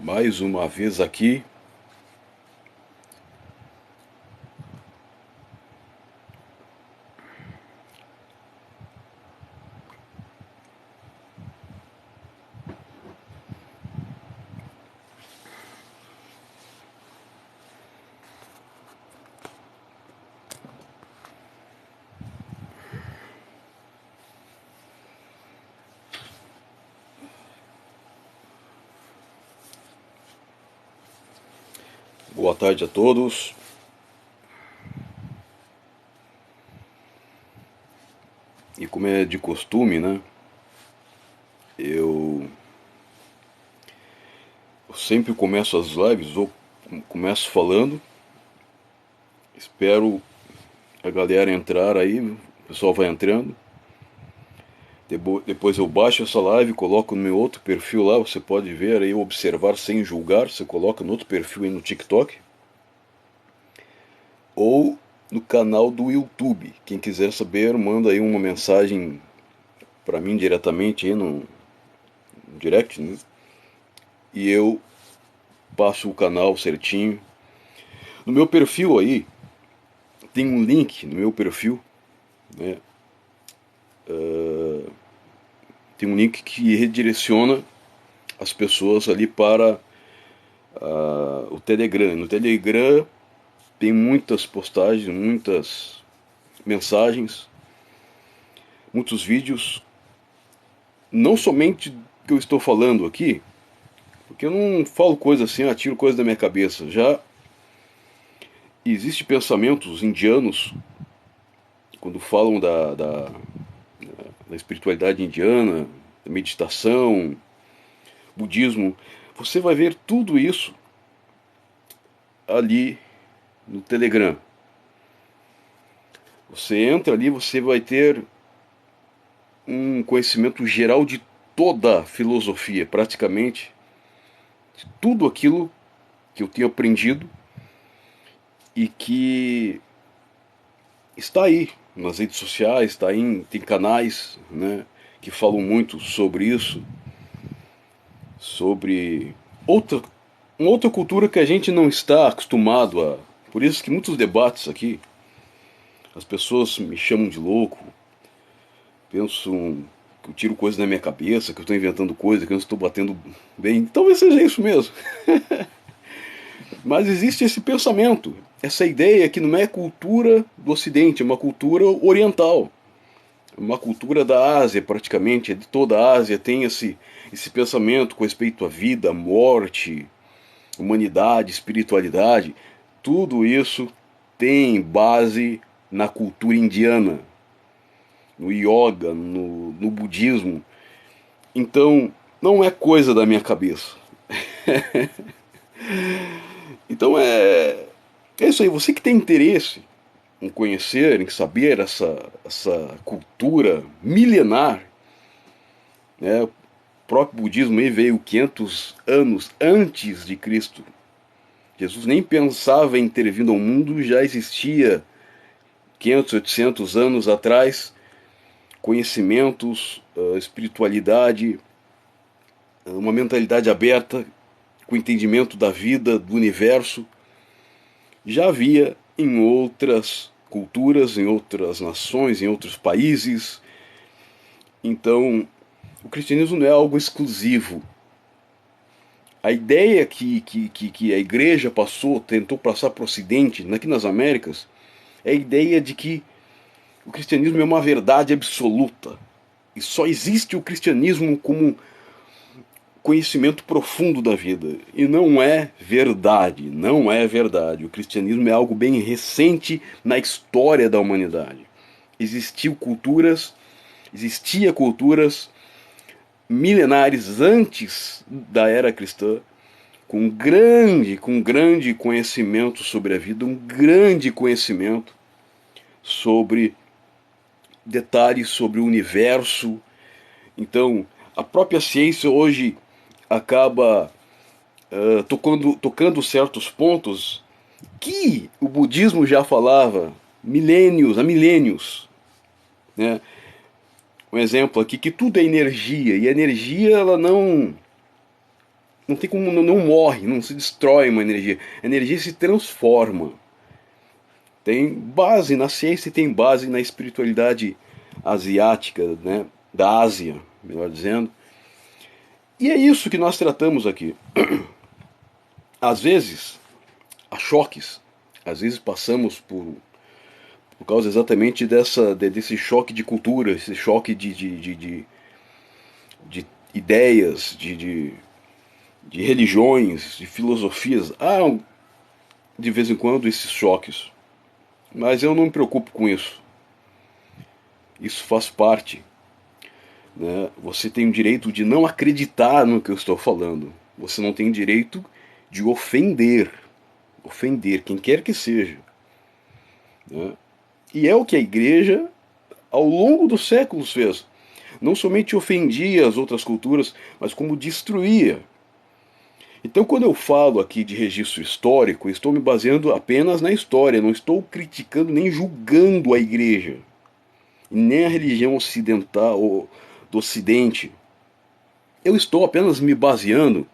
Mais uma vez aqui. Boa tarde a todos. E como é de costume, né? Eu sempre começo as lives, ou começo falando, espero a galera entrar aí, o pessoal vai entrando. Depois eu baixo essa live, coloco no meu outro perfil lá, você pode ver aí, observar sem julgar, você coloca no outro perfil aí no TikTok. Ou no canal do YouTube. Quem quiser saber, manda aí uma mensagem para mim diretamente aí no direct, né? E eu passo o canal certinho. No meu perfil aí, tem um link no meu perfil, né? Tem um link que redireciona as pessoas ali para o Telegram. No Telegram tem muitas postagens, muitas mensagens, muitos vídeos, não somente que eu estou falando aqui, porque eu não falo coisa assim, tiro coisa da minha cabeça. Já existem pensamentos indianos, quando falam da espiritualidade indiana, da meditação, budismo, você vai ver tudo isso ali no Telegram. Você entra ali, você vai ter um conhecimento geral de toda a filosofia, praticamente, de tudo aquilo que eu tenho aprendido e que está aí nas redes sociais, está aí, tem canais, né, que falam muito sobre isso, sobre outra, uma outra cultura que a gente não está acostumado a. Por isso que muitos debates aqui, as pessoas me chamam de louco, pensam que eu tiro coisas da minha cabeça, que eu estou inventando coisas, que eu não estou batendo bem. Talvez seja isso mesmo. Mas existe esse pensamento, essa ideia que não é cultura do Ocidente, é uma cultura oriental. Uma cultura da Ásia, praticamente, de toda a Ásia, tem esse pensamento com respeito à vida, morte, humanidade, espiritualidade. Tudo isso tem base na cultura indiana, no yoga, no budismo. Então, não é coisa da minha cabeça. Então é isso aí. Você que tem interesse em conhecer, em saber essa cultura milenar, né? O próprio budismo aí veio 500 anos antes de Cristo. Jesus nem pensava em ter vindo ao mundo, já existia 500, 800 anos atrás conhecimentos, espiritualidade, uma mentalidade aberta, com entendimento da vida, do universo. Já havia em outras culturas, em outras nações, em outros países. Então, o cristianismo não é algo exclusivo. A ideia que a igreja tentou passar para o Ocidente, aqui nas Américas, é a ideia de que o cristianismo é uma verdade absoluta. E só existe o cristianismo como conhecimento profundo da vida. E não é verdade, não é verdade. O cristianismo é algo bem recente na história da humanidade. Existia culturas milenares antes da era cristã, com grande conhecimento sobre a vida, um grande conhecimento sobre detalhes sobre o universo. Então, a própria ciência hoje acaba tocando certos pontos que o budismo já falava há milênios, né? Um exemplo aqui, que tudo é energia, e a energia ela Não tem como, não morre, não se destrói uma energia. A energia se transforma. Tem base na ciência e tem base na espiritualidade asiática, né? Da Ásia, melhor dizendo. E é isso que nós tratamos aqui. Às vezes, há choques. Às vezes passamos por causa exatamente desse choque de cultura, esse choque de ideias, de religiões, de filosofias. Há, de vez em quando, esses choques. Mas eu não me preocupo com isso. Isso faz parte. Né? Você tem o direito de não acreditar no que eu estou falando. Você não tem direito de ofender. Ofender quem quer que seja. Né? E é o que a igreja, ao longo dos séculos, fez. Não somente ofendia as outras culturas, mas como destruía. Então, quando eu falo aqui de registro histórico, estou me baseando apenas na história, não estou criticando nem julgando a igreja, nem a religião ocidental ou do Ocidente. Eu estou apenas me baseando,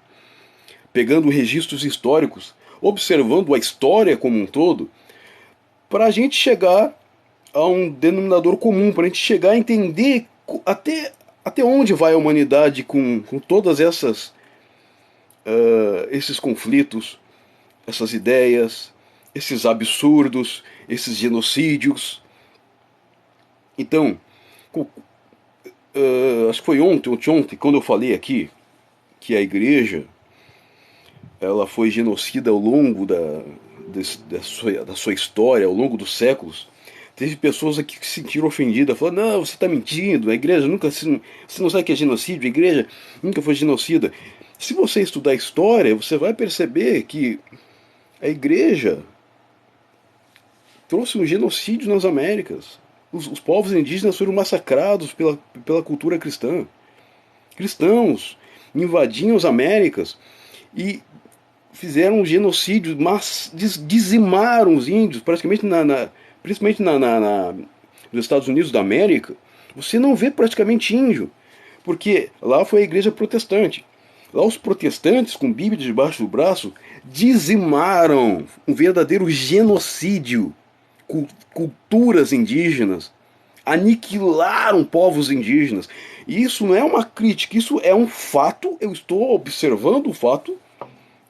pegando registros históricos, observando a história como um todo, para a gente chegar a um denominador comum, para a gente chegar a entender até onde vai a humanidade com todas esses conflitos, essas ideias, esses absurdos, esses genocídios. Então, acho que foi ontem, quando eu falei aqui que a igreja ela foi genocida ao longo da sua história, ao longo dos séculos. Teve pessoas aqui que se sentiram ofendidas, falaram, não, você está mentindo, a igreja nunca, você não sabe o que é genocídio, a igreja nunca foi genocida. Se você estudar história, você vai perceber que a igreja trouxe um genocídio nas Américas. Os povos indígenas foram massacrados pela cultura cristã. Cristãos invadiam as Américas e fizeram um genocídio, mas dizimaram os índios, praticamente principalmente nos Estados Unidos da América. Você não vê praticamente índio, porque lá foi a igreja protestante. Lá os protestantes, com Bíblia debaixo do braço, dizimaram um verdadeiro genocídio, culturas indígenas, aniquilaram povos indígenas. E isso não é uma crítica, isso é um fato, eu estou observando o fato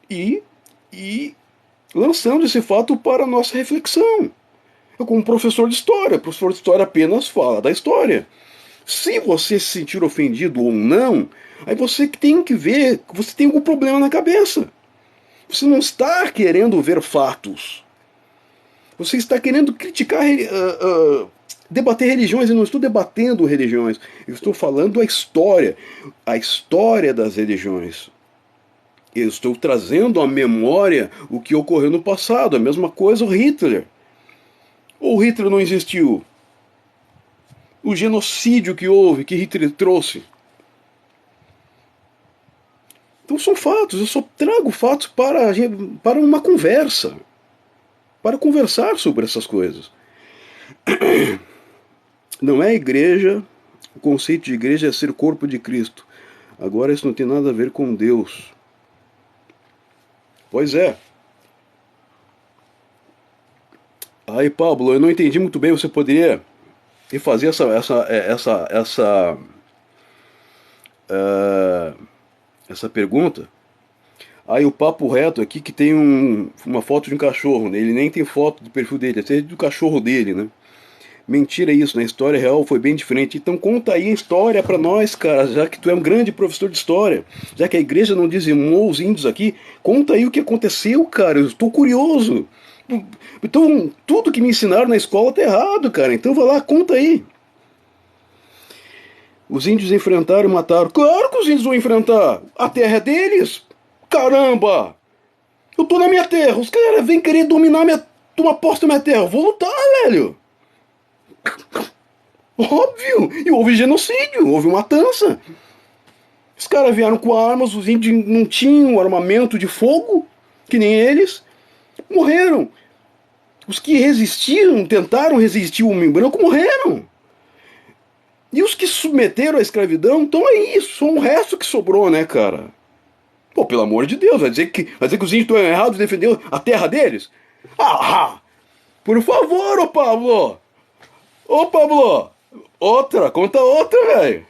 e lançando esse fato para a nossa reflexão. Eu, como professor de história, apenas fala da história. Se você se sentir ofendido ou não, aí você tem que ver que você tem algum problema na cabeça. Você não está querendo ver fatos. Você está querendo criticar, debater religiões. Eu não estou debatendo religiões. Eu estou falando a história das religiões. Eu estou trazendo à memória o que ocorreu no passado. A mesma coisa o Hitler. Ou Hitler não existiu? O genocídio que houve, que Hitler trouxe. Então são fatos, eu só trago fatos para uma conversa. Para conversar sobre essas coisas. Não é igreja, o conceito de igreja é ser corpo de Cristo. Agora isso não tem nada a ver com Deus. Pois é. Aí, Pablo, eu não entendi muito bem, você poderia refazer essa pergunta? Aí o papo reto aqui que tem uma foto de um cachorro, né? Ele nem tem foto do perfil dele, é do cachorro dele, né? Mentira isso, né? A história real foi bem diferente. Então conta aí a história pra nós, cara, já que tu é um grande professor de história, já que a igreja não dizimou os índios aqui, conta aí o que aconteceu, cara, eu estou curioso. Então, tudo que me ensinaram na escola tá errado, cara, então vai lá, conta aí. Os índios enfrentaram e mataram. Claro que os índios vão enfrentar, a terra é deles. Caramba! Eu tô na minha terra, os caras vêm querer dominar tomar posse da minha terra, eu vou lutar, velho. Óbvio! E houve genocídio, houve matança. Os caras vieram com armas, os índios não tinham armamento de fogo, que nem eles, morreram. Os que resistiram, tentaram resistir ao homem branco, morreram. E os que submeteram à escravidão, então é isso, só um resto que sobrou, né, cara? Pô, pelo amor de Deus, vai dizer que os índios estão errados em defender a terra deles? Ah, por favor, ô Pablo! Ô Pablo! Conta outra, velho!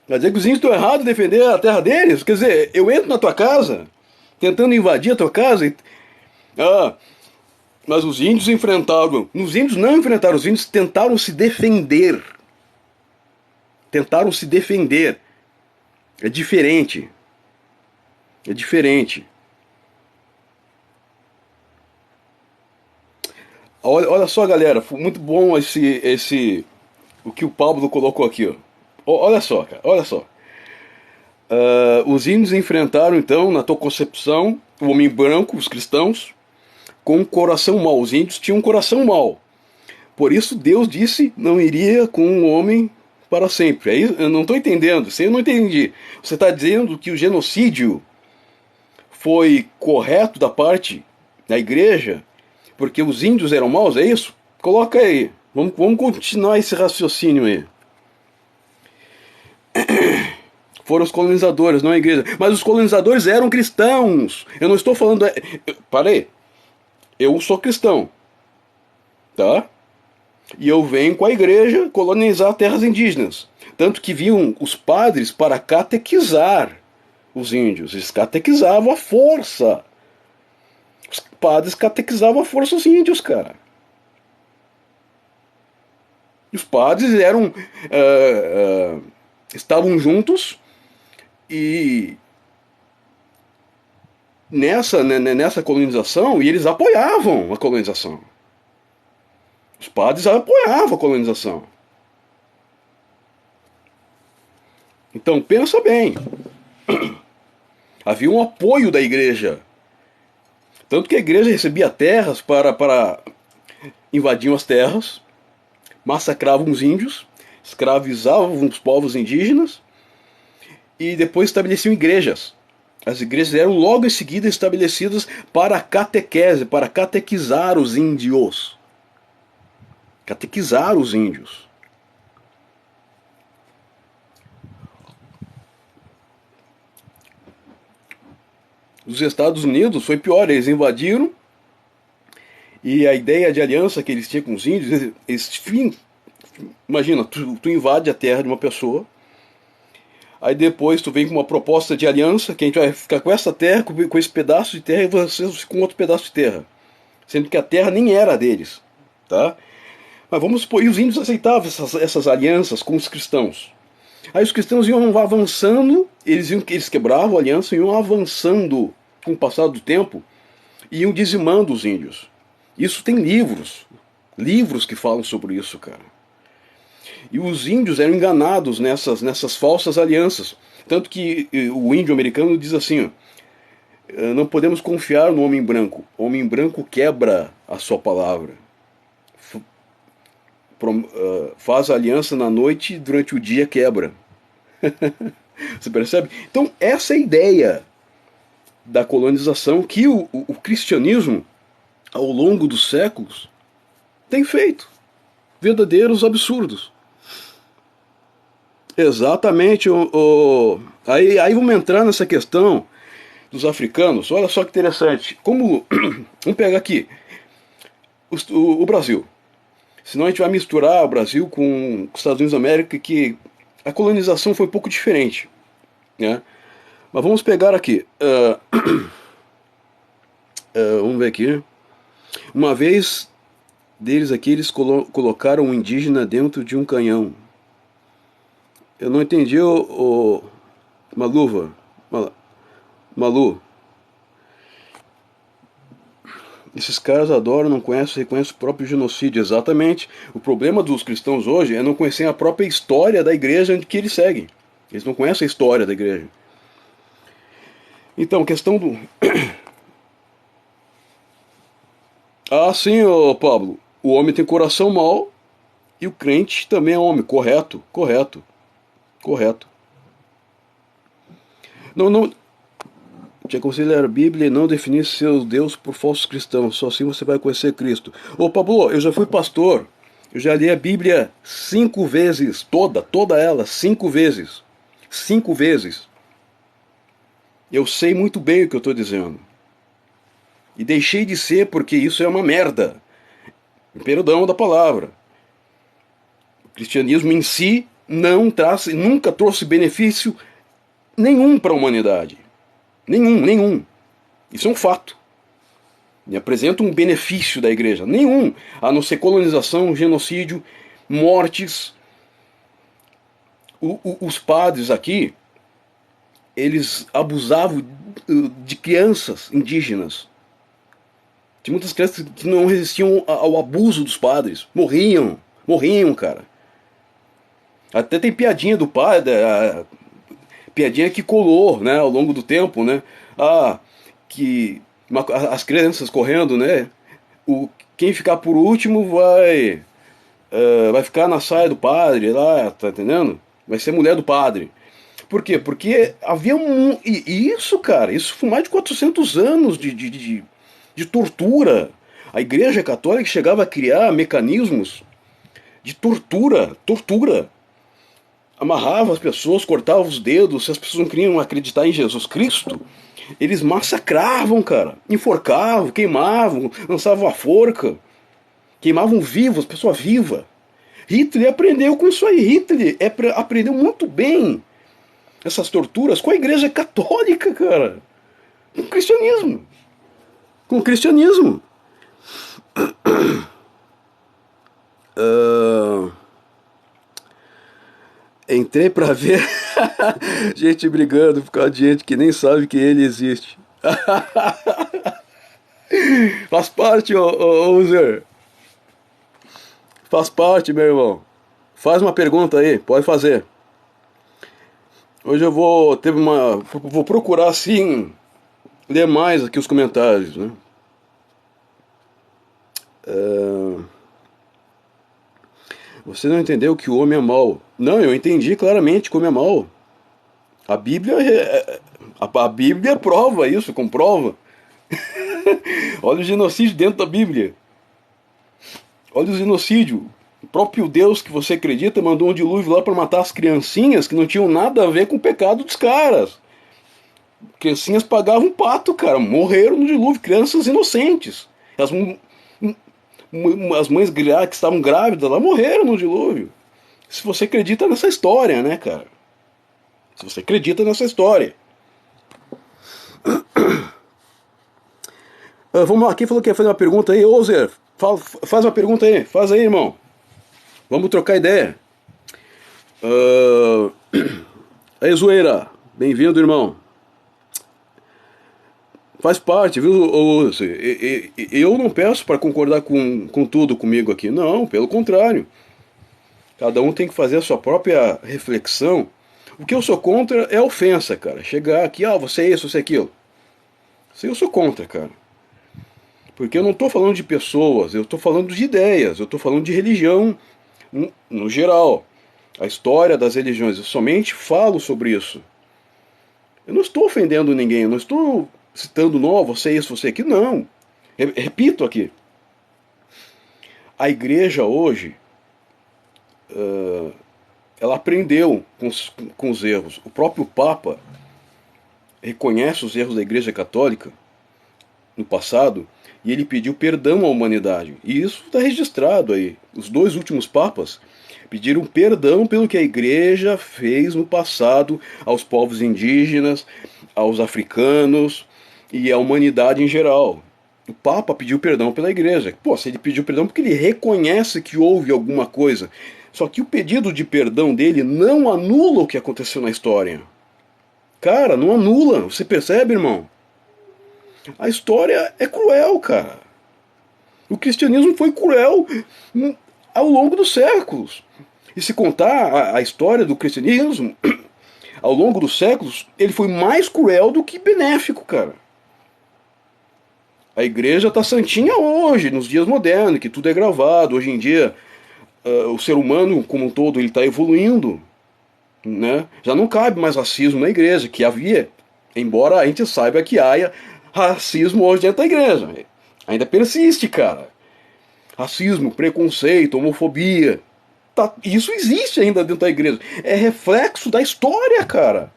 Vai dizer que os índios estão errados em defender a terra deles? Quer dizer, eu entro na tua casa, tentando invadir a tua casa e... Ah, mas os índios enfrentaram... Os índios não enfrentaram, os índios tentaram se defender. Tentaram se defender. É diferente. É diferente. Olha só, galera, foi muito bom o que o Pablo colocou aqui, ó. Olha só, cara, olha só. Os índios enfrentaram, então, na tua concepção, o homem branco, os cristãos, com um coração mau. Os índios tinham um coração mau. Por isso Deus disse, não iria com o homem para sempre. Aí eu não estou entendendo, eu não entendi. Você está dizendo que o genocídio foi correto da parte da igreja porque os índios eram maus, é isso? Coloca aí. Vamos continuar esse raciocínio aí. Foram os colonizadores, não a igreja. Mas os colonizadores eram cristãos. Eu não estou falando... Parei. Eu sou cristão. Tá? E eu venho com a igreja colonizar terras indígenas. Tanto que vinham os padres para catequizar os índios. Eles catequizavam à força. Os padres catequizavam à força os índios, cara. E os padres eram... estavam juntos e... Nessa colonização, e eles apoiavam a colonização. Os padres apoiavam a colonização. Então, pensa bem. Havia um apoio da igreja. Tanto que a igreja recebia terras para invadiam as terras, massacravam os índios, escravizavam os povos indígenas e depois estabeleciam igrejas. As igrejas eram logo em seguida estabelecidas para a catequese, para catequizar os índios. Catequizar os índios. Os Estados Unidos foi pior, eles invadiram e a ideia de aliança que eles tinham com os índios, imagina, tu invade a terra de uma pessoa, aí depois tu vem com uma proposta de aliança, que a gente vai ficar com essa terra, com esse pedaço de terra, e vocês com outro pedaço de terra, sendo que a terra nem era deles, tá? Mas vamos supor, e os índios aceitavam essas alianças com os cristãos. Aí os cristãos iam avançando, eles quebravam a aliança, iam avançando com o passar do tempo, e iam dizimando os índios. Isso tem livros que falam sobre isso, cara. E os índios eram enganados nessas falsas alianças. Tanto que o índio americano diz assim, ó, não podemos confiar no homem branco. O homem branco quebra a sua palavra. Faz a aliança na noite e durante o dia quebra. Você percebe? Então essa é a ideia da colonização que o cristianismo, ao longo dos séculos, tem feito. Verdadeiros absurdos. Exatamente. Aí vamos entrar nessa questão dos africanos. Olha só que interessante. Vamos pegar aqui o Brasil. Senão a gente vai misturar o Brasil com os Estados Unidos da América, que a colonização foi um pouco diferente, né? Mas vamos pegar aqui. Vamos ver aqui. Uma vez deles aqui, eles colocaram um indígena dentro de um canhão. Eu não entendi Malu. Esses caras adoram, não conhecem, reconhecem o próprio genocídio. Exatamente. O problema dos cristãos hoje é não conhecer a própria história da igreja que eles seguem. Eles não conhecem a história da igreja. Então, questão do... sim, Pablo. O homem tem coração mau e o crente também é homem. Correto. Não... Te aconselho a ler a Bíblia e não definir seu Deus por falsos cristãos. Só assim você vai conhecer Cristo. Pablo, eu já fui pastor. Eu já li a Bíblia 5 vezes. Toda ela, 5 vezes. 5 vezes. Eu sei muito bem o que eu estou dizendo. E deixei de ser porque isso é uma merda. Perdão da palavra. O cristianismo em si nunca trouxe benefício nenhum para a humanidade. Nenhum. Isso é um fato. Me apresenta um benefício da igreja. Nenhum. A não ser colonização, genocídio, mortes. Os padres aqui, eles abusavam de crianças indígenas. Tinha muitas crianças que não resistiam ao abuso dos padres. Morriam, cara. Até tem piadinha do padre, piadinha que colou, né, ao longo do tempo, né? As crianças correndo, né? Quem ficar por último vai ficar na saia do padre lá, tá entendendo? Vai ser mulher do padre. Por quê? Porque havia isso, cara, isso foi mais de 400 anos de tortura. A Igreja Católica chegava a criar mecanismos de tortura. Amarrava as pessoas, cortava os dedos. Se as pessoas não queriam acreditar em Jesus Cristo, eles massacravam, cara. Enforcavam, queimavam, lançavam a forca. Queimavam vivos, pessoa viva. Hitler aprendeu com isso aí. Hitler aprendeu muito bem essas torturas com a Igreja Católica, cara. Com o cristianismo. Entrei pra ver gente brigando por causa de gente que nem sabe que ele existe. Faz parte, User. Faz parte, meu irmão. Faz uma pergunta aí, pode fazer. Hoje eu vou procurar assim ler mais aqui os comentários, né? Você não entendeu que o homem é mau. Não, eu entendi claramente que o homem é mau. A Bíblia prova isso, comprova. Olha o genocídio dentro da Bíblia. Olha o genocídio. O próprio Deus que você acredita mandou um dilúvio lá para matar as criancinhas que não tinham nada a ver com o pecado dos caras. Criancinhas pagavam pato, cara. Morreram no dilúvio. Crianças inocentes. As mães que estavam grávidas lá morreram no dilúvio. Se você acredita nessa história, né, cara? Se você acredita nessa história. Vamos lá, quem falou que ia fazer uma pergunta aí? Ô, Zé, faz uma pergunta aí. Faz aí, irmão. Vamos trocar ideia. Aí, zoeira. Bem-vindo, irmão. Faz parte, viu? Eu não peço para concordar com tudo comigo aqui. Não, pelo contrário. Cada um tem que fazer a sua própria reflexão. O que eu sou contra é ofensa, cara. Chegar aqui, você é isso, você é aquilo. Isso eu sou contra, cara. Porque eu não estou falando de pessoas, eu estou falando de ideias, eu estou falando de religião no geral. A história das religiões, eu somente falo sobre isso. Eu não estou ofendendo ninguém, eu não estou citando, não, você é isso, você é aquilo, não. Repito aqui. A igreja hoje, ela aprendeu com os erros. O próprio Papa reconhece os erros da Igreja Católica no passado e ele pediu perdão à humanidade. E isso está registrado aí. Os 2 últimos papas pediram perdão pelo que a Igreja fez no passado aos povos indígenas, aos africanos e à humanidade em geral. O Papa pediu perdão pela Igreja. Se ele pediu perdão porque ele reconhece que houve alguma coisa. Só que o pedido de perdão dele não anula o que aconteceu na história. Cara, não anula. Você percebe, irmão? A história é cruel, cara. O cristianismo foi cruel ao longo dos séculos. E se contar a história do cristianismo, ao longo dos séculos, ele foi mais cruel do que benéfico, cara. A igreja está santinha hoje, nos dias modernos, que tudo é gravado. Hoje em dia, o ser humano como um todo está evoluindo, né? Já não cabe mais racismo na igreja, que havia, embora a gente saiba que haja racismo hoje dentro da igreja. Ainda persiste, cara. Racismo, preconceito, homofobia. isso existe ainda dentro da igreja. É reflexo da história, cara.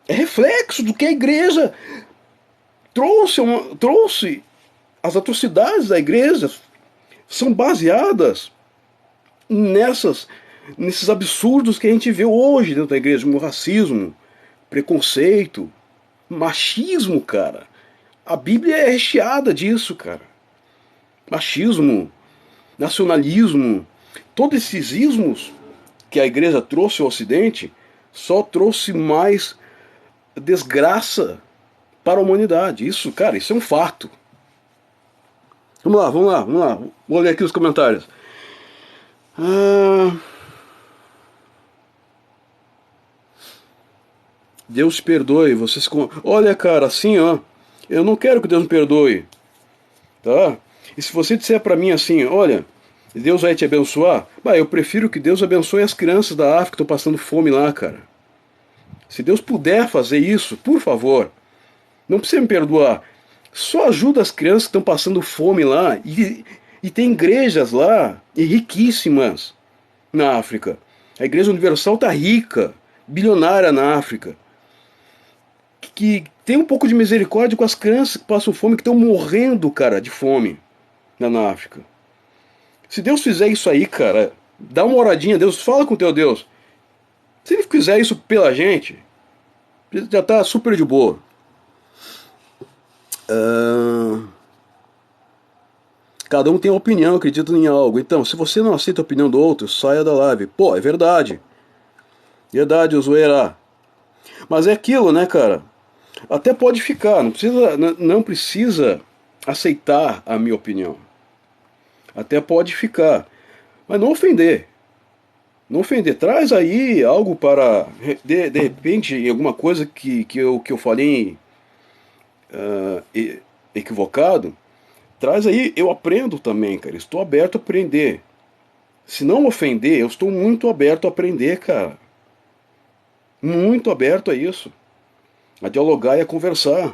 É reflexo do que a igreja trouxe. As atrocidades da igreja são baseadas nesses absurdos que a gente vê hoje dentro da igreja, como racismo, preconceito, machismo, cara. A Bíblia é recheada disso, cara. Machismo, nacionalismo, todos esses ismos que a igreja trouxe ao Ocidente só trouxe mais desgraça para a humanidade. Isso, cara, isso é um fato. Vamos lá. Vou ler aqui os comentários. Deus te perdoe. Olha, cara, assim, ó. Eu não quero que Deus me perdoe. Tá? E se você disser para mim assim, olha, Deus vai te abençoar, eu prefiro que Deus abençoe as crianças da África que estão passando fome lá, cara. Se Deus puder fazer isso, por favor, não precisa me perdoar. Só ajuda as crianças que estão passando fome lá. E tem igrejas lá, e riquíssimas, na África. A Igreja Universal está rica, bilionária na África. Que tem um pouco de misericórdia com as crianças que passam fome, que estão morrendo, cara, de fome na África. Se Deus fizer isso aí, cara, dá uma oradinha a Deus, fala com o teu Deus. Se ele fizer isso pela gente, já está super de boa. Cada um tem uma opinião, acredita em algo. Então, se você não aceita a opinião do outro, saia da live. Pô, é verdade. Verdade, Ozoeira. Mas é aquilo, né, cara? Até pode ficar, não precisa aceitar a minha opinião. Até pode ficar. Mas não ofender. Não ofender. Traz aí algo para, de repente, alguma coisa que eu falei equivocado. Traz aí, eu aprendo também, cara. Estou aberto a aprender. Se não ofender, eu estou muito aberto a aprender, cara. Muito aberto a isso. A dialogar e a conversar.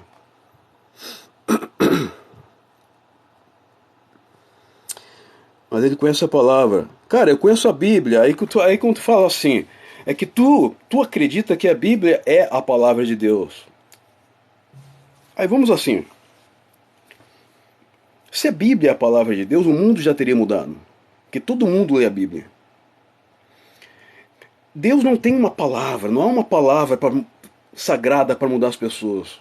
Mas ele conhece a palavra. Cara, eu conheço a Bíblia. Aí quando tu fala assim, é que tu acredita que a Bíblia é a palavra de Deus. Aí vamos assim. Se a Bíblia é a palavra de Deus, o mundo já teria mudado. Porque todo mundo lê a Bíblia. Deus não tem uma palavra, não há uma palavra sagrada para mudar as pessoas.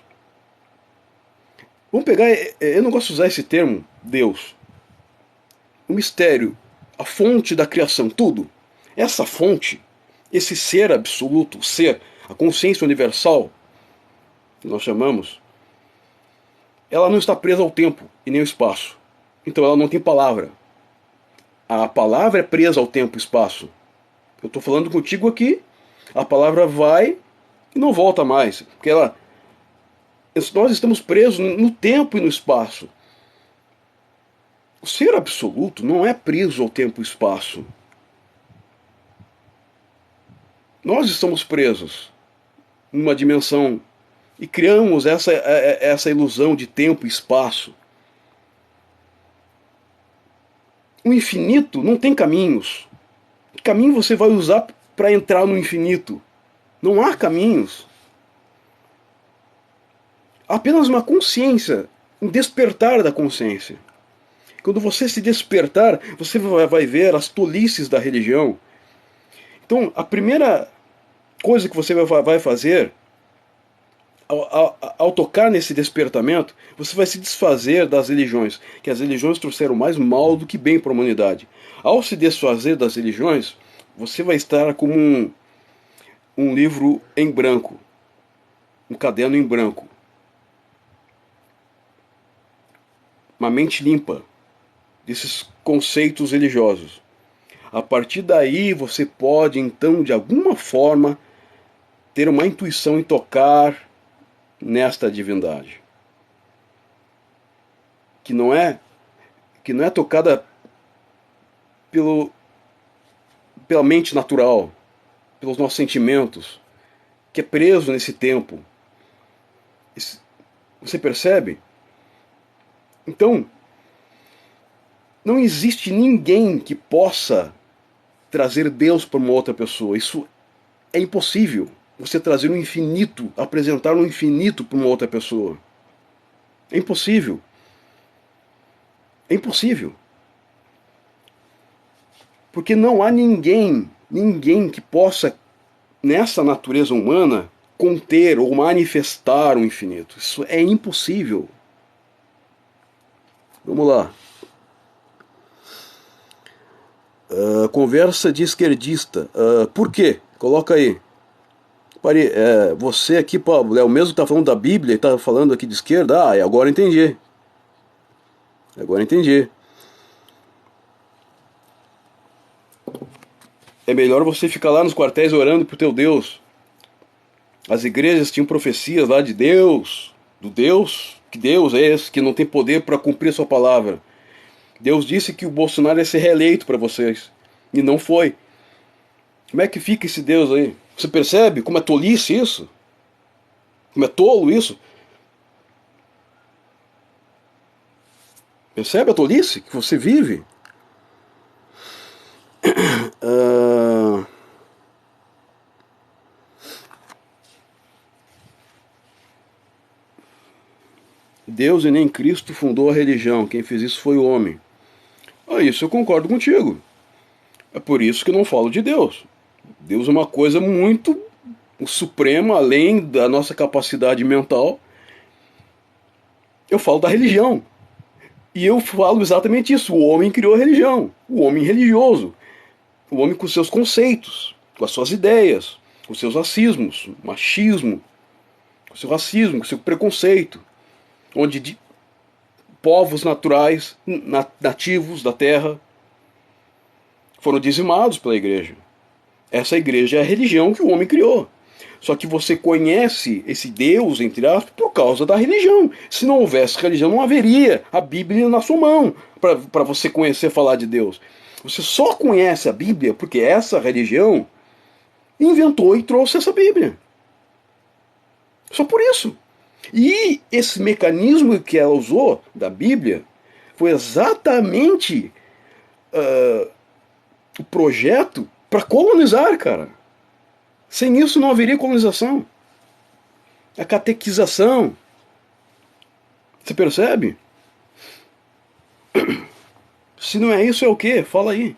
Vamos pegar, eu não gosto de usar esse termo, Deus. O mistério, a fonte da criação, tudo. Essa fonte, esse ser absoluto, o ser, a consciência universal, que nós chamamos, ela não está presa ao tempo e nem ao espaço. Então ela não tem palavra. A palavra é presa ao tempo e espaço. Eu estou falando contigo aqui, a palavra vai e não volta mais. Porque nós estamos presos no tempo e no espaço. O ser absoluto não é preso ao tempo e espaço. Nós estamos presos numa dimensão e criamos essa ilusão de tempo e espaço. O infinito não tem caminhos. Que caminho você vai usar para entrar no infinito? Não há caminhos. Há apenas uma consciência, um despertar da consciência. Quando você se despertar, você vai ver as tolices da religião. Então, a primeira coisa que você vai fazer, ao tocar nesse despertamento, você vai se desfazer das religiões, que as religiões trouxeram mais mal do que bem para a humanidade. Ao se desfazer das religiões, você vai estar como um livro em branco, um caderno em branco, uma mente limpa desses conceitos religiosos. A partir daí você pode então de alguma forma ter uma intuição e tocar nesta divindade, que não é tocada pela mente natural, pelos nossos sentimentos, que é preso nesse tempo. Você percebe? Então, não existe ninguém que possa trazer Deus para uma outra pessoa. Isso é impossível. Você trazer um infinito, apresentar um infinito para uma outra pessoa. É impossível. É impossível. Porque não há ninguém que possa, nessa natureza humana, conter ou manifestar o infinito. Isso é impossível. Vamos lá. Conversa de esquerdista. Por quê? Coloca aí. Você aqui, Pablo, é o mesmo que está falando da Bíblia e está falando aqui de esquerda? Agora entendi. Agora entendi. É melhor você ficar lá nos quartéis orando pro teu Deus. As igrejas tinham profecias lá de Deus, do Deus, que Deus é esse, que não tem poder para cumprir a sua palavra. Deus disse que o Bolsonaro ia ser reeleito para vocês, e não foi. Como é que fica esse Deus aí? Você percebe como é tolice isso? Como é tolo isso? Percebe a tolice que você vive? Deus e nem Cristo fundou a religião. Quem fez isso foi o homem. Isso eu concordo contigo. É por isso que eu não falo de Deus. Deus é uma coisa muito suprema, além da nossa capacidade mental. Eu falo da religião. E eu falo exatamente isso. O homem criou a religião. O homem religioso. O homem com seus conceitos, com as suas ideias, com seus racismos, machismo, com seu racismo, com seu preconceito. Onde povos naturais, nativos da terra, foram dizimados pela igreja. Essa igreja é a religião que o homem criou. Só que você conhece esse Deus, entre aspas, por causa da religião. Se não houvesse religião, não haveria a Bíblia na sua mão para você conhecer, falar de Deus. Você só conhece a Bíblia porque essa religião inventou e trouxe essa Bíblia. Só por isso. E esse mecanismo que ela usou da Bíblia foi exatamente o projeto para colonizar, cara. Sem isso não haveria colonização. A catequização. Você percebe? Se não é isso, é o quê? Fala aí.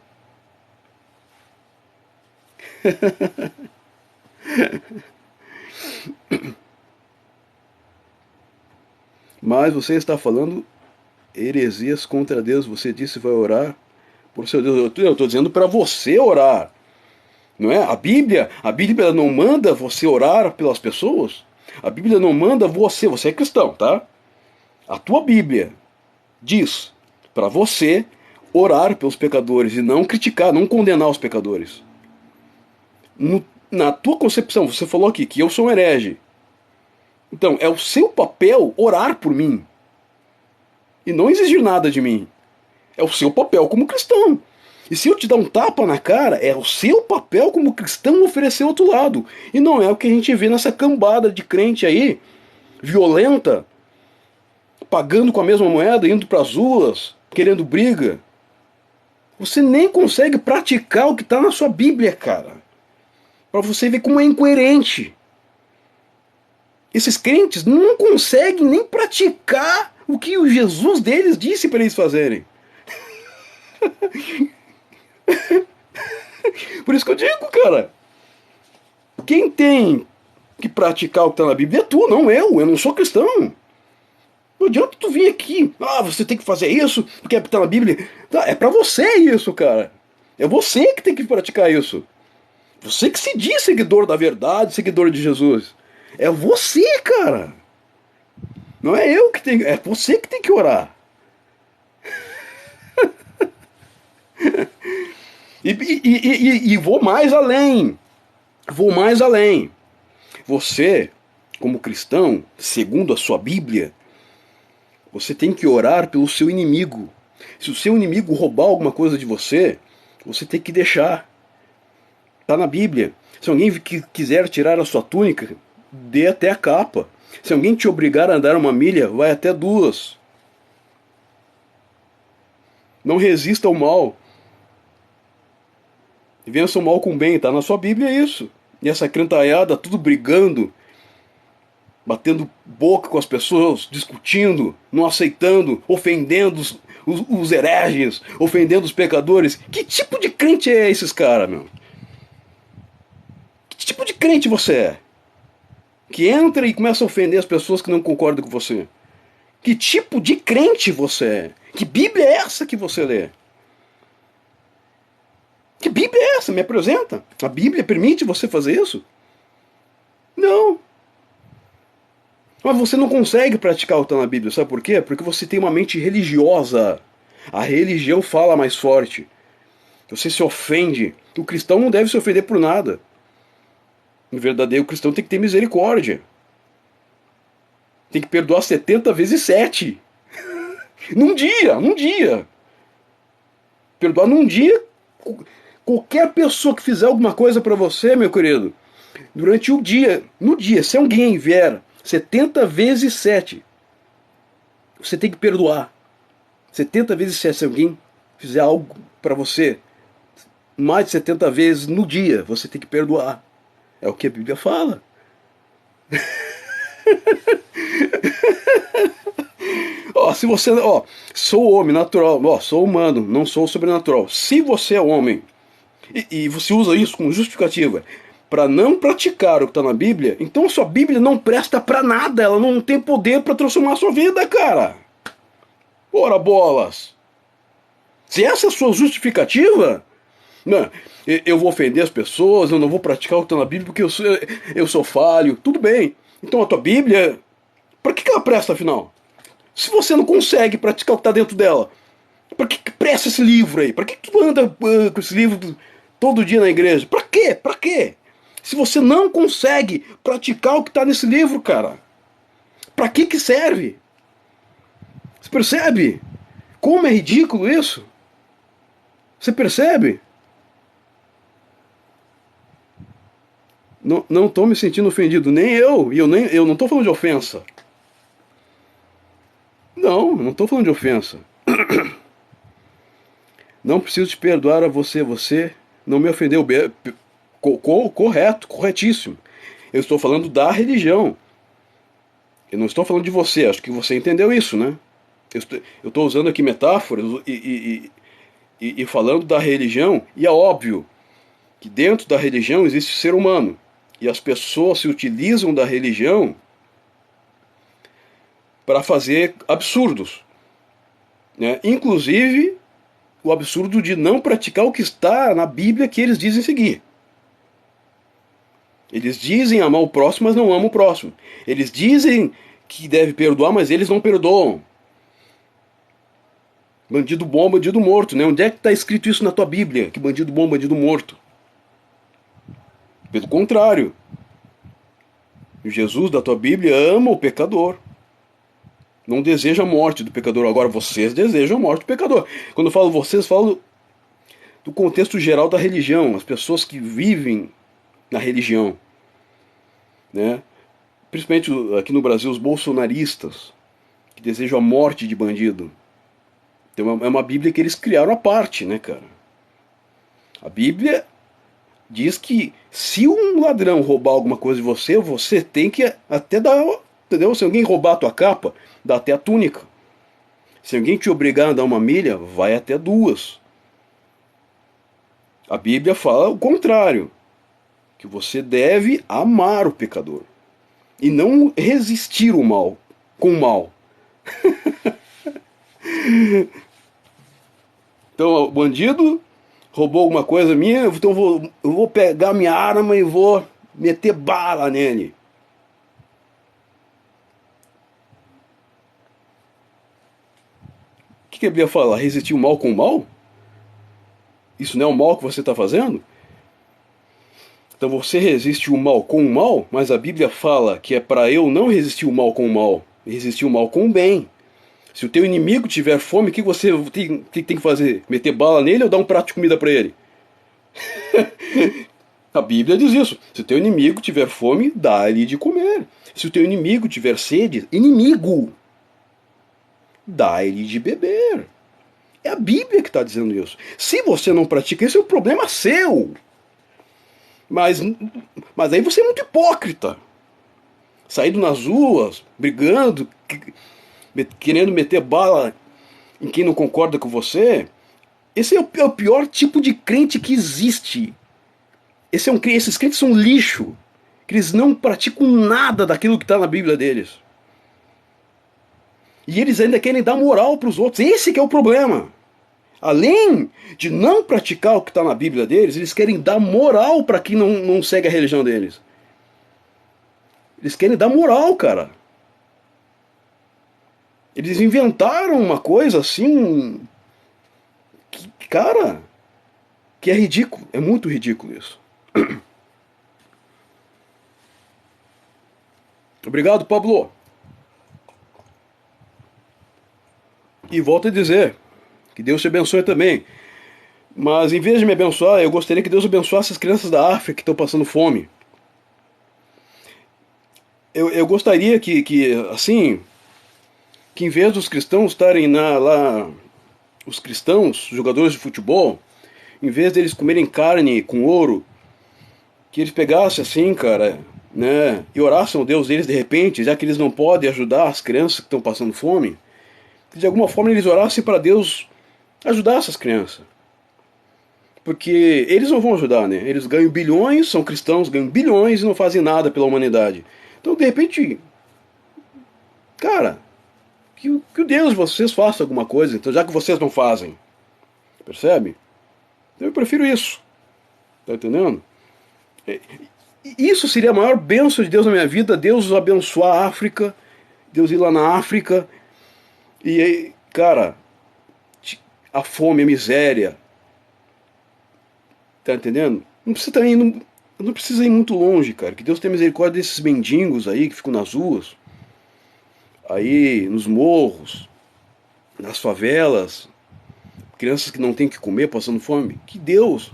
Mas você está falando heresias contra Deus. Você disse que vai orar por seu Deus. Eu estou dizendo para você orar. Não é? A Bíblia não manda você orar pelas pessoas. A Bíblia não manda você é cristão, tá? A tua Bíblia diz para você orar pelos pecadores e não criticar, não condenar os pecadores. Na tua concepção, você falou aqui que eu sou um herege. Então, é o seu papel orar por mim. E não exigir nada de mim. É o seu papel como cristão. E se eu te dar um tapa na cara, é o seu papel como cristão oferecer outro lado. E não é o que a gente vê nessa cambada de crente aí, violenta, pagando com a mesma moeda, indo para as ruas, querendo briga. Você nem consegue praticar o que está na sua Bíblia, cara. Para você ver como é incoerente. Esses crentes não conseguem nem praticar o que o Jesus deles disse para eles fazerem. Por isso que eu digo, cara, quem tem que praticar o que está na Bíblia é tu, não eu não sou cristão. Não adianta tu vir aqui, você tem que fazer isso, porque é o que está na Bíblia. É para você isso, cara. É você que tem que praticar isso. Você que se diz seguidor da verdade, seguidor de Jesus. É você, cara. Não é eu que tenho, é você que tem que orar. E vou mais além. Vou mais além. Você, como cristão, segundo a sua Bíblia, você tem que orar pelo seu inimigo. Se o seu inimigo roubar alguma coisa de você, você tem que deixar. Está na Bíblia. Se alguém quiser tirar a sua túnica, dê até a capa. Se alguém te obrigar a andar 1 milha, vai até 2. Não resista ao mal. Vença o mal com o bem, tá na sua Bíblia isso. E essa crentalhada, tudo brigando, batendo boca com as pessoas, discutindo, não aceitando, ofendendo os hereges, ofendendo os pecadores. Que tipo de crente é esses caras, meu? Que tipo de crente você é? Que entra e começa a ofender as pessoas que não concordam com você. Que tipo de crente você é? Que Bíblia é essa que você lê? Que Bíblia é essa? Me apresenta. A Bíblia permite você fazer isso? Não. Mas você não consegue praticar o que está na Bíblia, sabe por quê? Porque você tem uma mente religiosa. A religião fala mais forte. Você se ofende. O cristão não deve se ofender por nada. O verdadeiro cristão tem que ter misericórdia. Tem que perdoar 70 vezes 7. Num dia, num dia. Perdoar num dia qualquer pessoa que fizer alguma coisa para você, meu querido. Durante o dia, no dia, se alguém vier 70 vezes 7, você tem que perdoar. 70 vezes 7, se alguém fizer algo para você, mais de 70 vezes no dia, você tem que perdoar. É o que a Bíblia fala. Se você, sou homem natural, sou humano, não sou sobrenatural. Se você é homem e você usa isso como justificativa para não praticar o que está na Bíblia, então a sua Bíblia não presta para nada, ela não tem poder para transformar a sua vida, cara. Ora bolas! Se essa é a sua justificativa, não, eu vou ofender as pessoas, eu não vou praticar o que está na Bíblia porque eu sou falho, tudo bem. Então a tua Bíblia, para que ela presta afinal? Se você não consegue praticar o que está dentro dela, para que presta esse livro aí? Para que tu anda com esse livro todo dia na igreja? Para quê? Para quê? Se você não consegue praticar o que está nesse livro, cara, para que serve? Você percebe? Como é ridículo isso? Você percebe? Não estou me sentindo ofendido, nem eu. E eu não estou falando de ofensa. Não estou falando de ofensa. Não preciso te perdoar a você. Você não me ofendeu. Correto, corretíssimo. Eu estou falando da religião. Eu não estou falando de você. Acho que você entendeu isso, né? Eu estou usando aqui metáforas e falando da religião. E é óbvio que dentro da religião existe o ser humano. E as pessoas se utilizam da religião para fazer absurdos, né? Inclusive o absurdo de não praticar o que está na Bíblia que eles dizem seguir. Eles dizem amar o próximo, mas não amam o próximo. Eles dizem que deve perdoar, mas eles não perdoam. Bandido bom, bandido morto, né? Onde é que está escrito isso na tua Bíblia? Que bandido bom, bandido morto? Pelo contrário. O Jesus da tua Bíblia ama o pecador. Não deseja a morte do pecador. Agora vocês desejam a morte do pecador. Quando eu falo vocês, falo do contexto geral da religião. As pessoas que vivem na religião, né? Principalmente aqui no Brasil, os bolsonaristas, que desejam a morte de bandido. Então é uma Bíblia que eles criaram à parte, né, cara? A Bíblia diz que se um ladrão roubar alguma coisa de você, você tem que até dar, entendeu? Se alguém roubar a tua capa, dá até a túnica. Se alguém te obrigar a dar uma milha, vai até 2. A Bíblia fala o contrário, que você deve amar o pecador e não resistir o mal com o mal. Então, o bandido roubou alguma coisa minha, então eu vou pegar minha arma e vou meter bala nele. O que a Bíblia fala? Resistir o mal com o mal? Isso não é o mal que você está fazendo? Então você resiste o mal com o mal, mas a Bíblia fala que é para eu não resistir o mal com o mal, resistir o mal com o bem. Se o teu inimigo tiver fome, o que você tem que fazer? Meter bala nele ou dar um prato de comida para ele? A Bíblia diz isso. Se o teu inimigo tiver fome, dá-lhe de comer. Se o teu inimigo tiver sede, dá-lhe de beber. É a Bíblia que está dizendo isso. Se você não pratica isso, é um problema seu. Mas aí você é muito hipócrita. Saindo nas ruas, brigando, querendo meter bala em quem não concorda com você. Esse é o pior tipo de crente que existe. Esses crentes são lixo. Que eles não praticam nada daquilo que está na Bíblia deles. E eles ainda querem dar moral para os outros. Esse que é o problema. Além de não praticar o que está na Bíblia deles, eles querem dar moral para quem não segue a religião deles. Eles querem dar moral, cara. Eles inventaram uma coisa assim, cara, que é ridículo. É muito ridículo isso. Obrigado, Pablo. E volto a dizer, que Deus te abençoe também. Mas em vez de me abençoar, eu gostaria que Deus abençoasse as crianças da África que estão passando fome. Eu gostaria que assim, que em vez dos cristãos estarem lá, os cristãos, jogadores de futebol, em vez deles comerem carne com ouro, que eles pegassem assim, cara, né, e orassem ao Deus deles de repente, já que eles não podem ajudar as crianças que estão passando fome, que de alguma forma eles orassem para Deus ajudar essas crianças. Porque eles não vão ajudar, né? Eles ganham bilhões, são cristãos, ganham bilhões e não fazem nada pela humanidade. Então, de repente, cara, que o Deus de vocês faça alguma coisa, então, já que vocês não fazem. Percebe? Então eu prefiro isso. Tá entendendo? Isso seria a maior bênção de Deus na minha vida, Deus abençoar a África, Deus ir lá na África, e aí, cara, a fome, a miséria, tá entendendo? Não precisa também, não precisa ir muito longe, cara, que Deus tenha misericórdia desses mendigos aí que ficam nas ruas, aí nos morros, nas favelas, crianças que não têm o que comer, passando fome. Que Deus,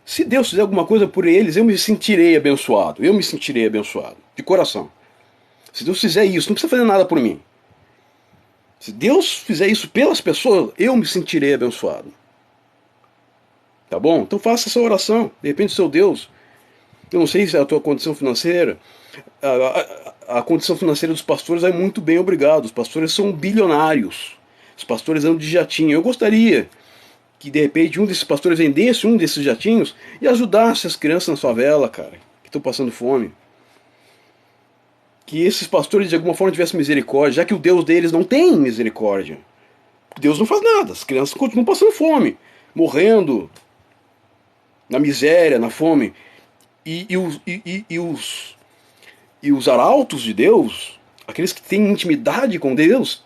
se Deus fizer alguma coisa por eles, eu me sentirei abençoado. Eu me sentirei abençoado, de coração. Se Deus fizer isso, não precisa fazer nada por mim. Se Deus fizer isso pelas pessoas, eu me sentirei abençoado. Tá bom? Então faça essa oração. De repente, seu Deus, eu não sei se é a tua condição financeira, a condição financeira dos pastores é muito bem, obrigado. Os pastores são bilionários. Os pastores andam de jatinho. Eu gostaria que de repente um desses pastores vendesse um desses jatinhos e ajudasse as crianças na favela, cara, que estão passando fome. Que esses pastores de alguma forma tivessem misericórdia, já que o Deus deles não tem misericórdia. Deus não faz nada, as crianças continuam passando fome, morrendo na miséria, na fome. E os arautos de Deus, aqueles que têm intimidade com Deus,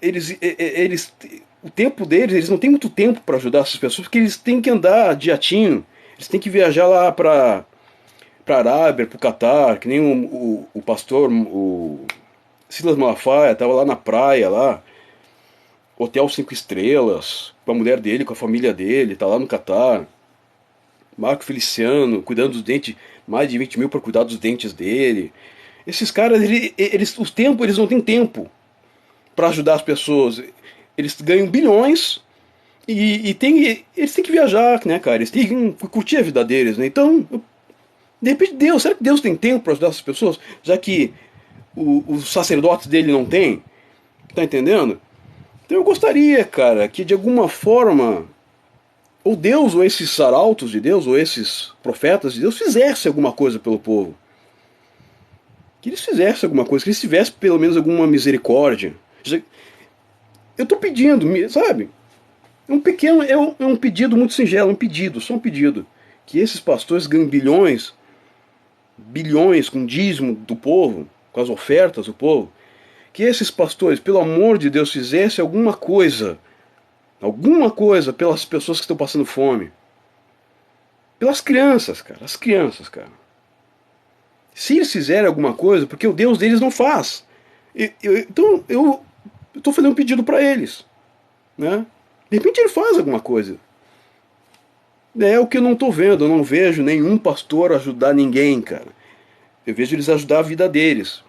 eles o tempo deles, eles não têm muito tempo para ajudar essas pessoas, porque eles têm que andar de jatinho, eles têm que viajar lá para Arábia, para o Catar, que nem o pastor, o Silas Malafaia, estava lá na praia, lá, hotel 5 estrelas, com a mulher dele, com a família dele, tá lá no Catar. Marco Feliciano, cuidando dos dentes, mais de 20 mil para cuidar dos dentes dele. Esses caras, eles não têm tempo para ajudar as pessoas. Eles ganham bilhões e eles têm que viajar, né, cara? Eles têm que curtir a vida deles, né? Então, de repente, será que Deus tem tempo para ajudar essas pessoas? Já que os sacerdotes dele não têm? Tá entendendo? Então eu gostaria, cara, que de alguma forma, ou Deus, ou esses arautos de Deus, ou esses profetas de Deus, fizessem alguma coisa pelo povo. Que eles fizessem alguma coisa, que eles tivessem pelo menos alguma misericórdia. Eu estou pedindo, sabe? É um pedido muito singelo, só um pedido. Que esses pastores ganhem bilhões com dízimo do povo, com as ofertas do povo. Que esses pastores, pelo amor de Deus, fizessem alguma coisa pelas pessoas que estão passando fome. Pelas crianças, cara. As crianças, cara. Se eles fizerem alguma coisa, porque o Deus deles não faz. Então eu estou fazendo um pedido para eles. Né? De repente ele faz alguma coisa. É o que eu não estou vendo. Eu não vejo nenhum pastor ajudar ninguém, cara. Eu vejo eles ajudar a vida deles.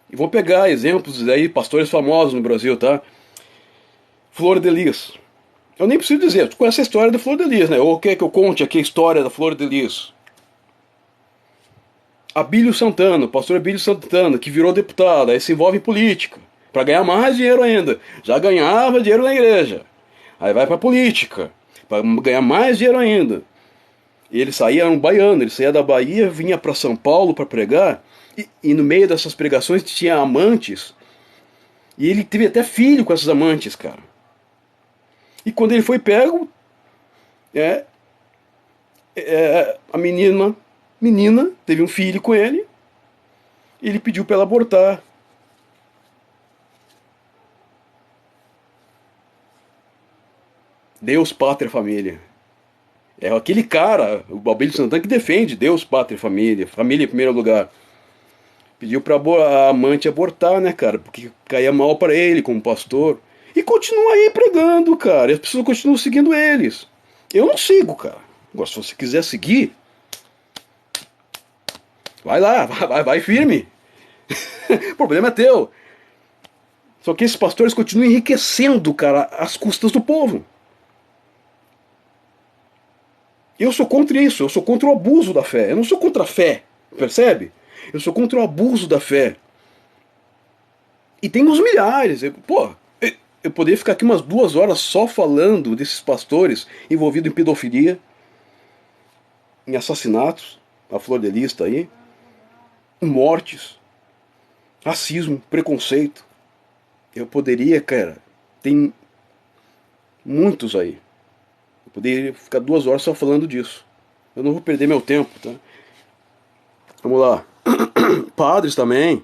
E vou pegar exemplos aí, pastores famosos no Brasil, tá? Flor de Lis. Eu nem preciso dizer, tu conhece a história da Flor de Lis, né? Ou quer que eu conte aqui a história da Flor de Lis? Abílio Santana, o pastor Abílio Santana, que virou deputado, aí se envolve em política, para ganhar mais dinheiro ainda. Já ganhava dinheiro na igreja. Aí vai para política, para ganhar mais dinheiro ainda. E ele saía, era um baiano, ele saía da Bahia, vinha para São Paulo para pregar, e no meio dessas pregações tinha amantes, e ele teve até filho com essas amantes, cara. E quando ele foi pego, a menina teve um filho com ele, e ele pediu para ela abortar. Deus, pátria, família. É aquele cara, o Abílio Santana, que defende Deus, pátria, família em primeiro lugar. Pediu pra a amante abortar, né, cara? Porque caía mal para ele como pastor. E continua aí pregando, cara. E as pessoas continuam seguindo eles. Eu não sigo, cara. Agora, se você quiser seguir, vai lá, vai firme. O problema é teu. Só que esses pastores continuam enriquecendo, cara, às custas do povo. Eu sou contra isso, eu sou contra o abuso da fé. Eu não sou contra a fé, percebe? Eu sou contra o abuso da fé. E tem uns milhares. Eu poderia ficar aqui umas 2 horas só falando desses pastores envolvidos em pedofilia, em assassinatos, a Flor de Lis tá aí, em mortes, racismo, preconceito. Eu poderia, cara, tem muitos aí. Eu poderia ficar 2 horas só falando disso. Eu não vou perder meu tempo, tá? Vamos lá. Padres também.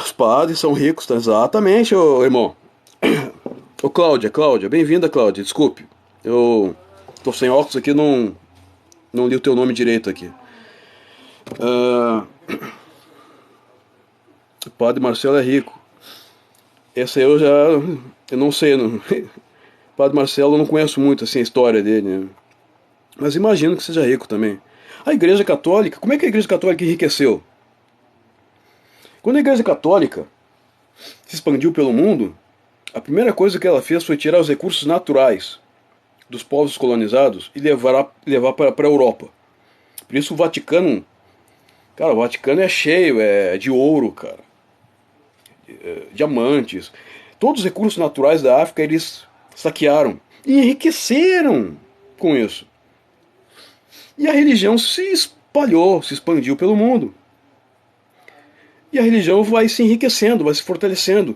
Os padres são ricos, tá? Exatamente, ô irmão. Ô Cláudia, bem-vinda, Cláudia, desculpe. Eu tô sem óculos aqui, não li o teu nome direito aqui. O padre Marcelo é rico. Esse aí eu não sei. O padre Marcelo eu não conheço muito assim a história dele, né? Mas imagino que seja rico também. A Igreja Católica, como é que a Igreja Católica enriqueceu? Quando a Igreja Católica se expandiu pelo mundo, a primeira coisa que ela fez foi tirar os recursos naturais dos povos colonizados e levar para a Europa. Por isso o Vaticano, cara, o Vaticano é cheio, de ouro, cara, diamantes. Todos os recursos naturais da África eles saquearam e enriqueceram com isso. E a religião se espalhou, se expandiu pelo mundo. E a religião vai se enriquecendo, vai se fortalecendo.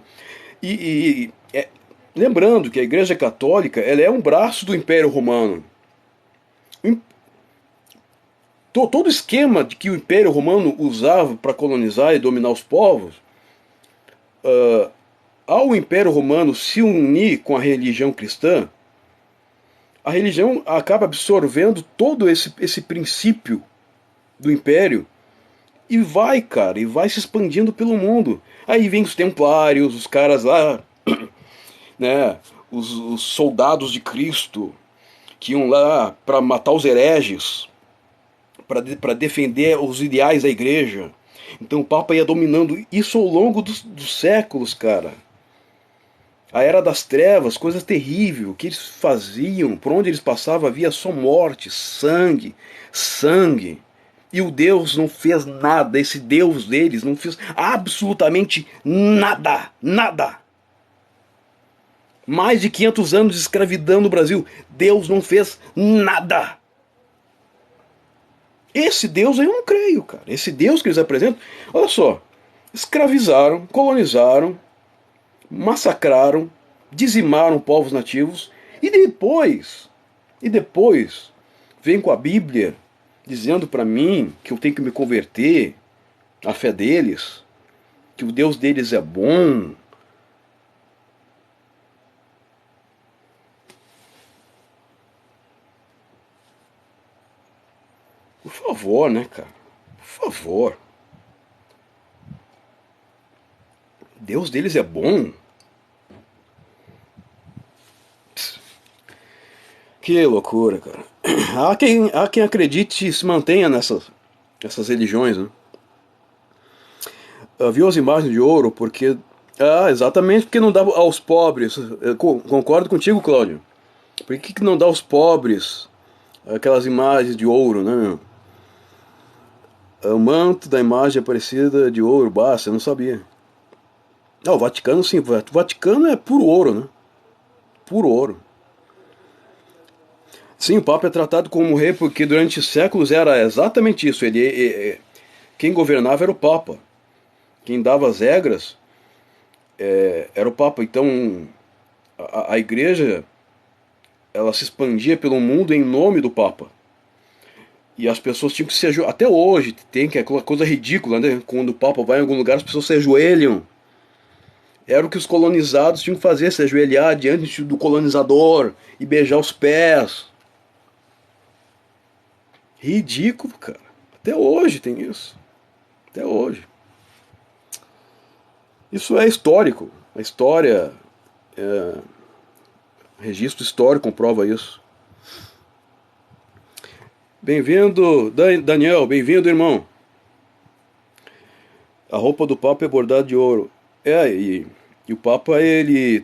Lembrando que a Igreja Católica ela é um braço do Império Romano. Todo o esquema de que o Império Romano usava para colonizar e dominar os povos, ao Império Romano se unir com a religião cristã, a religião acaba absorvendo todo esse princípio do Império e vai, cara, e vai se expandindo pelo mundo. Aí vem os templários, os caras lá, né, os soldados de Cristo, que iam lá para matar os hereges, para defender os ideais da igreja. Então o Papa ia dominando isso ao longo dos séculos, cara. A Era das Trevas, coisas terríveis, o que eles faziam, por onde eles passavam havia só morte, sangue, sangue. E o Deus não fez nada, esse Deus deles não fez absolutamente nada, nada. Mais de 500 anos de escravidão no Brasil, Deus não fez nada. Esse Deus aí eu não creio, cara. Esse Deus que eles apresentam, olha só, escravizaram, colonizaram, massacraram, dizimaram povos nativos e depois vem com a Bíblia dizendo para mim que eu tenho que me converter à fé deles, que o Deus deles é bom. Por favor, né, cara? Por favor. Deus deles é bom. Que loucura, cara. Há quem acredite e se mantenha nessas religiões, né? Viu as imagens de ouro porque Ah, exatamente, porque não dá aos pobres. Eu concordo contigo, Cláudio. Por que não dá aos pobres aquelas imagens de ouro, né, meu? O manto da imagem aparecida de ouro, basta, eu não sabia. Ah, o Vaticano sim, o Vaticano é puro ouro, né? Puro ouro. Sim, o Papa é tratado como rei porque durante séculos era exatamente isso. Quem governava era o Papa. Quem dava as regras era o Papa. Então a igreja ela se expandia pelo mundo em nome do Papa. E as pessoas tinham que se ajoelhar. Até hoje tem que é aquela coisa ridícula, né? Quando o Papa vai em algum lugar, as pessoas se ajoelham. Era o que os colonizados tinham que fazer, se ajoelhar diante do colonizador e beijar os pés. Ridículo, cara. Até hoje tem isso. Até hoje. Isso é histórico. A história, registro histórico comprova isso. Bem-vindo, Daniel. Bem-vindo, irmão. A roupa do Papa é bordada de ouro. E o Papa, ele.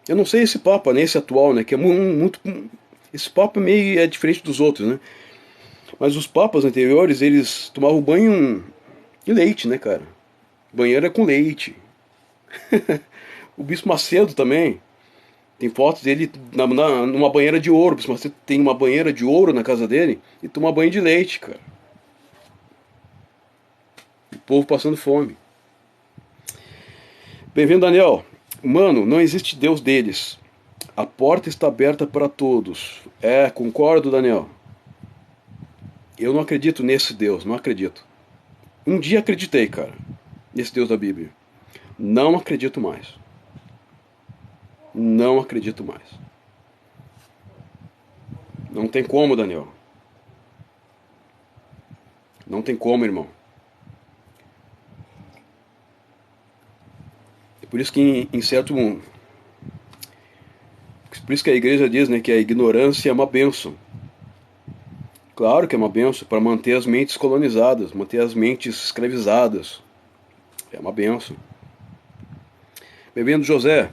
Eu não sei esse Papa, né? Esse atual, né? Que é muito. Esse Papa meio é diferente dos outros, né? Mas os papas anteriores, eles tomavam banho em leite, né, cara? Banheira com leite. O Bispo Macedo também. Tem fotos dele numa banheira de ouro. O Bispo Macedo tem uma banheira de ouro na casa dele e toma banho de leite, cara. O povo passando fome. Bem-vindo, Daniel. Mano, não existe Deus deles. A porta está aberta para todos. É, concordo, Daniel. Eu não acredito nesse Deus, não acredito. Um dia acreditei, cara, nesse Deus da Bíblia. Não acredito mais. Não acredito mais. Não tem como, Daniel. Não tem como, irmão. É por isso que em certo. Por isso que a igreja diz, né, que a ignorância é uma bênção. Claro que é uma bênção para manter as mentes colonizadas, manter as mentes escravizadas. É uma bênção. Bem-vindo, José.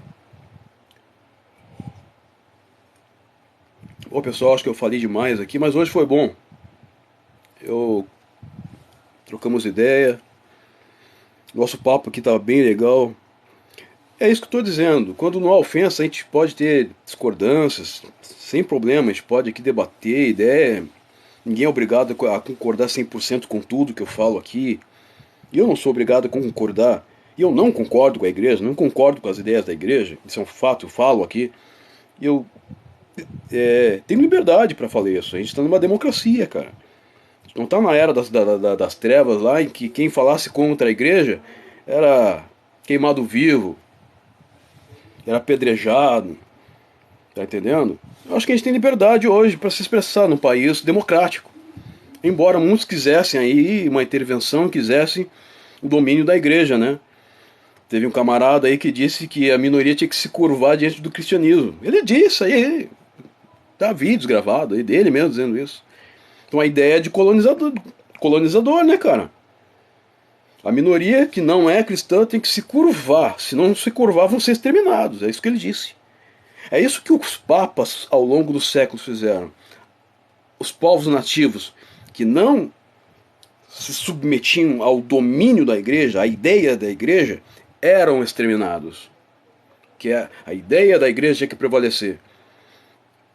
Ô pessoal, acho que eu falei demais aqui, mas hoje foi bom. Eu trocamos ideia. Nosso papo aqui estava bem legal. É isso que eu estou dizendo. Quando não há ofensa, a gente pode ter discordâncias, sem problema. A gente pode aqui debater ideia. Ninguém é obrigado a concordar 100% com tudo que eu falo aqui. E eu não sou obrigado a concordar. E eu não concordo com a igreja, não concordo com as ideias da igreja. Isso é um fato, eu falo aqui. E eu tenho liberdade para falar isso. A gente está numa democracia, cara. Não está na era das trevas lá em que quem falasse contra a igreja era queimado vivo, era apedrejado. Tá entendendo? Eu acho que a gente tem liberdade hoje para se expressar num país democrático. Embora muitos quisessem aí uma intervenção, quisessem o domínio da igreja, né? Teve um camarada aí que disse que a minoria tinha que se curvar diante do cristianismo. Ele disse aí, tá vídeos gravados aí dele mesmo dizendo isso. Então a ideia é de colonizador, né, cara? A minoria que não é cristã tem que se curvar, se não se curvar vão ser exterminados, é isso que ele disse. É isso que os papas ao longo dos séculos fizeram. Os povos nativos que não se submetiam ao domínio da igreja, à ideia da igreja, eram exterminados. Que a ideia da igreja tinha que prevalecer.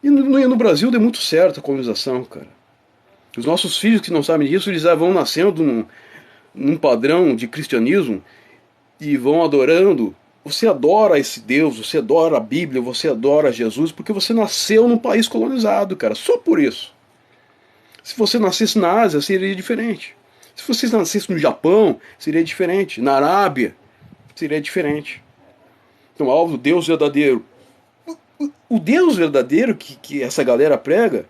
E no Brasil deu muito certo a colonização, cara. Os nossos filhos que não sabem disso, eles já vão nascendo num padrão de cristianismo e vão adorando. Você adora esse Deus, você adora a Bíblia, você adora Jesus, porque você nasceu num país colonizado, cara. Só por isso. Se você nascesse na Ásia, seria diferente. Se você nascesse no Japão, seria diferente. Na Arábia, seria diferente. Então, o Deus verdadeiro. O Deus verdadeiro que essa galera prega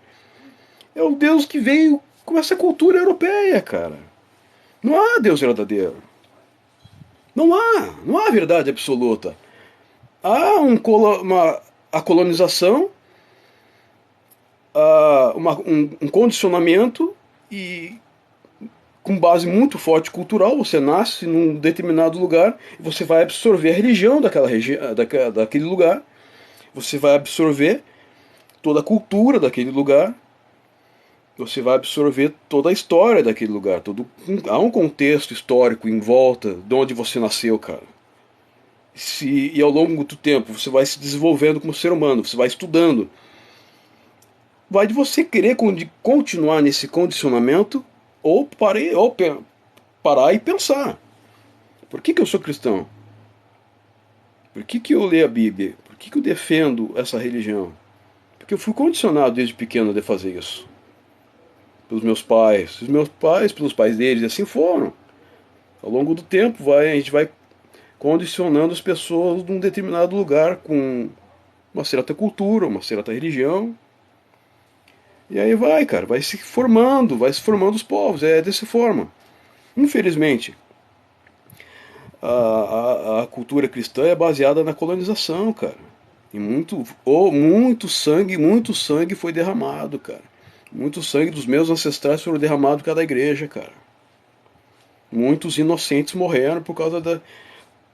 é o Deus que veio com essa cultura europeia, cara. Não há Deus verdadeiro. Não há verdade absoluta. Há a colonização, um condicionamento e com base muito forte cultural, você nasce num determinado lugar e você vai absorver a religião daquela daquele lugar, você vai absorver toda a cultura daquele lugar, você vai absorver toda a história daquele lugar. Há um contexto histórico em volta de onde você nasceu, cara. E ao longo do tempo você vai se desenvolvendo como ser humano, você vai estudando. Vai de você querer continuar nesse condicionamento ou parar e pensar. Por que eu sou cristão? Por que eu leio a Bíblia? Por que eu defendo essa religião? Porque eu fui condicionado desde pequeno a fazer isso. Pelos meus pais. Os meus pais, pelos pais deles, e assim foram. Ao longo do tempo, a gente vai condicionando as pessoas num determinado lugar com uma certa cultura, uma certa religião. E aí vai, cara, vai se formando os povos, é dessa forma. Infelizmente, a cultura cristã é baseada na colonização, cara. E muito sangue foi derramado, cara. Muito sangue dos meus ancestrais foram derramados por causa da igreja, cara. Muitos inocentes morreram por causa da.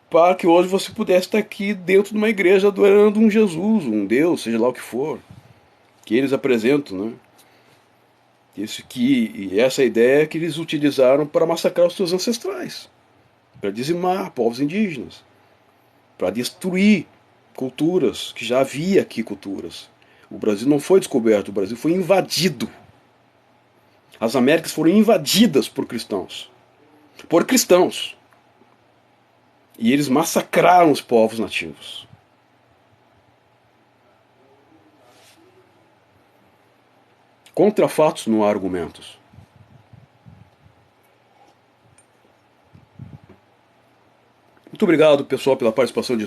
Para que hoje você pudesse estar aqui dentro de uma igreja adorando um Jesus, um Deus, seja lá o que for, que eles apresentam, né? E essa ideia que eles utilizaram para massacrar os seus ancestrais, para dizimar povos indígenas, para destruir culturas, que já havia aqui culturas. O Brasil não foi descoberto, o Brasil foi invadido. As Américas foram invadidas por cristãos. Por cristãos. E eles massacraram os povos nativos. Contra fatos não há argumentos. Muito obrigado, pessoal, pela participação de